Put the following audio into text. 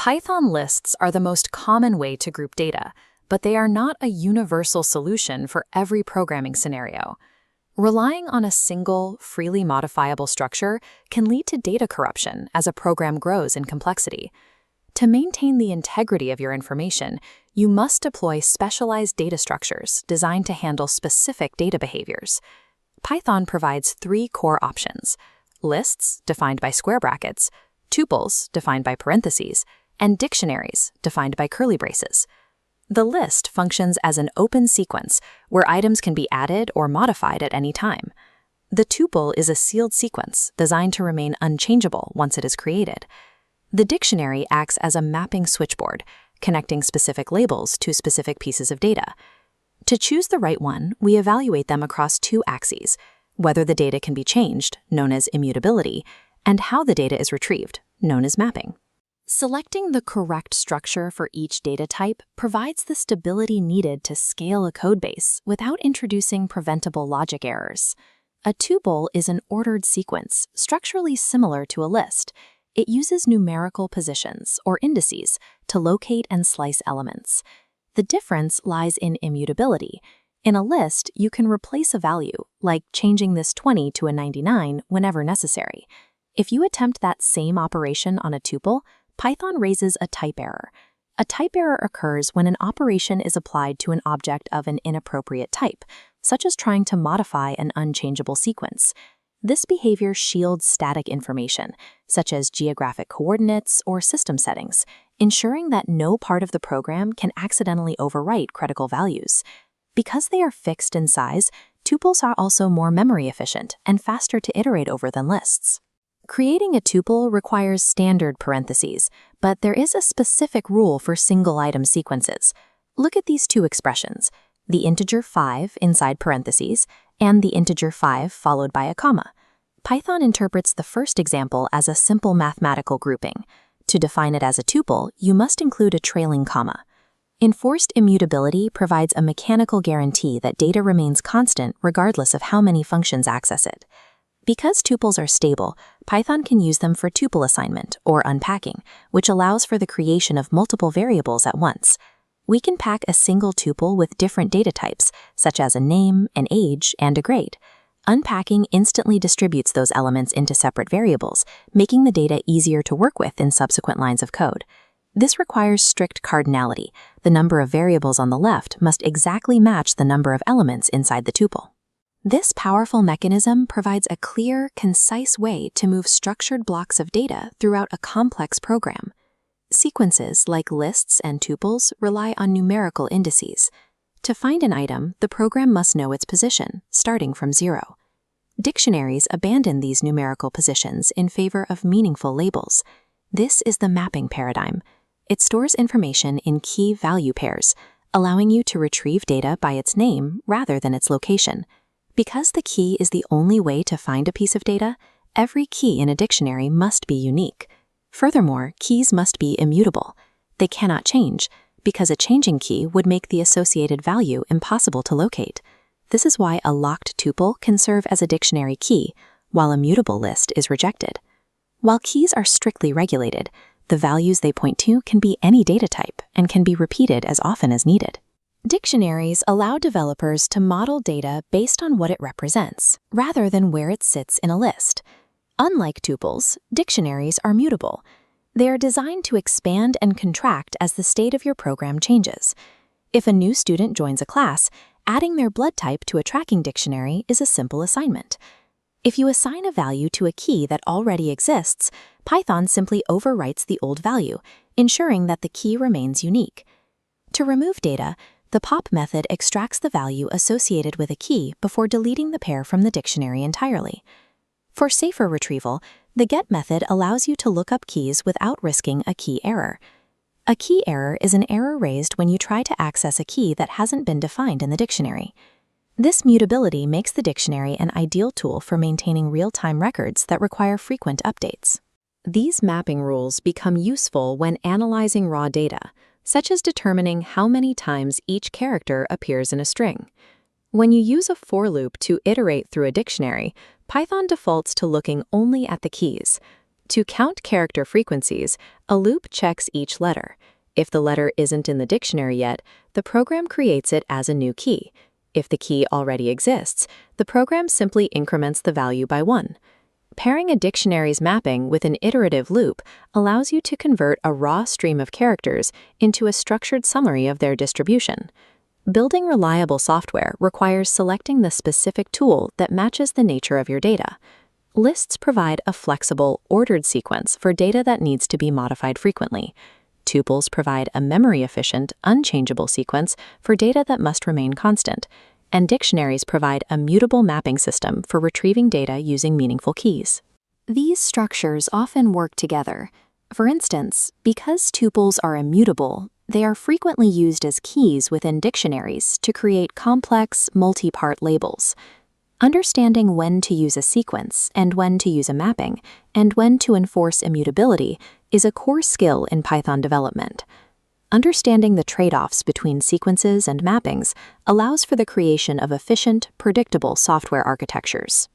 Python lists are the most common way to group data, but they are not a universal solution for every programming scenario. Relying on a single, freely modifiable structure can lead to data corruption as a program grows in complexity. To maintain the integrity of your information, you must deploy specialized data structures designed to handle specific data behaviors. Python provides three core options: lists, defined by square brackets, tuples, defined by parentheses, and dictionaries, defined by curly braces. The list functions as an open sequence where items can be added or modified at any time. The tuple is a sealed sequence designed to remain unchangeable once it is created. The dictionary acts as a mapping switchboard, connecting specific labels to specific pieces of data. To choose the right one, we evaluate them across two axes: whether the data can be changed, known as immutability, and how the data is retrieved, known as mapping. Selecting the correct structure for each data type provides the stability needed to scale a codebase without introducing preventable logic errors. A tuple is an ordered sequence, structurally similar to a list. It uses numerical positions, or indices, to locate and slice elements. The difference lies in immutability. In a list, you can replace a value, like changing this 20 to a 99 whenever necessary. If you attempt that same operation on a tuple, Python raises a type error. A type error occurs when an operation is applied to an object of an inappropriate type, such as trying to modify an unchangeable sequence. This behavior shields static information, such as geographic coordinates or system settings, ensuring that no part of the program can accidentally overwrite critical values. Because they are fixed in size, tuples are also more memory efficient and faster to iterate over than lists. Creating a tuple requires standard parentheses, but there is a specific rule for single-item sequences. Look at these two expressions: the integer 5 inside parentheses and the integer 5 followed by a comma. Python interprets the first example as a simple mathematical grouping. To define it as a tuple, you must include a trailing comma. Enforced immutability provides a mechanical guarantee that data remains constant regardless of how many functions access it. Because tuples are stable, Python can use them for tuple assignment, or unpacking, which allows for the creation of multiple variables at once. We can pack a single tuple with different data types, such as a name, an age, and a grade. Unpacking instantly distributes those elements into separate variables, making the data easier to work with in subsequent lines of code. This requires strict cardinality. The number of variables on the left must exactly match the number of elements inside the tuple. This powerful mechanism provides a clear, concise way to move structured blocks of data throughout a complex program. Sequences like lists and tuples rely on numerical indices. To find an item, the program must know its position, starting from 0. Dictionaries abandon these numerical positions in favor of meaningful labels. This is the mapping paradigm. It stores information in key-value pairs, allowing you to retrieve data by its name rather than its location. Because the key is the only way to find a piece of data, every key in a dictionary must be unique. Furthermore, keys must be immutable. They cannot change, because a changing key would make the associated value impossible to locate. This is why a locked tuple can serve as a dictionary key, while a mutable list is rejected. While keys are strictly regulated, the values they point to can be any data type and can be repeated as often as needed. Dictionaries allow developers to model data based on what it represents, rather than where it sits in a list. Unlike tuples, dictionaries are mutable. They are designed to expand and contract as the state of your program changes. If a new student joins a class, adding their blood type to a tracking dictionary is a simple assignment. If you assign a value to a key that already exists, Python simply overwrites the old value, ensuring that the key remains unique. To remove data, the pop method extracts the value associated with a key before deleting the pair from the dictionary entirely. For safer retrieval, the get method allows you to look up keys without risking a key error. A key error is an error raised when you try to access a key that hasn't been defined in the dictionary. This mutability makes the dictionary an ideal tool for maintaining real-time records that require frequent updates. These mapping rules become useful when analyzing raw data, such as determining how many times each character appears in a string. When you use a for loop to iterate through a dictionary, Python defaults to looking only at the keys. To count character frequencies, a loop checks each letter. If the letter isn't in the dictionary yet, the program creates it as a new key. If the key already exists, the program simply increments the value by 1. Pairing a dictionary's mapping with an iterative loop allows you to convert a raw stream of characters into a structured summary of their distribution. Building reliable software requires selecting the specific tool that matches the nature of your data. Lists provide a flexible, ordered sequence for data that needs to be modified frequently. Tuples provide a memory-efficient, unchangeable sequence for data that must remain constant. And dictionaries provide a mutable mapping system for retrieving data using meaningful keys. These structures often work together. For instance, because tuples are immutable, they are frequently used as keys within dictionaries to create complex, multi-part labels. Understanding when to use a sequence and when to use a mapping, and when to enforce immutability, is a core skill in Python development. Understanding the trade-offs between sequences and mappings allows for the creation of efficient, predictable software architectures.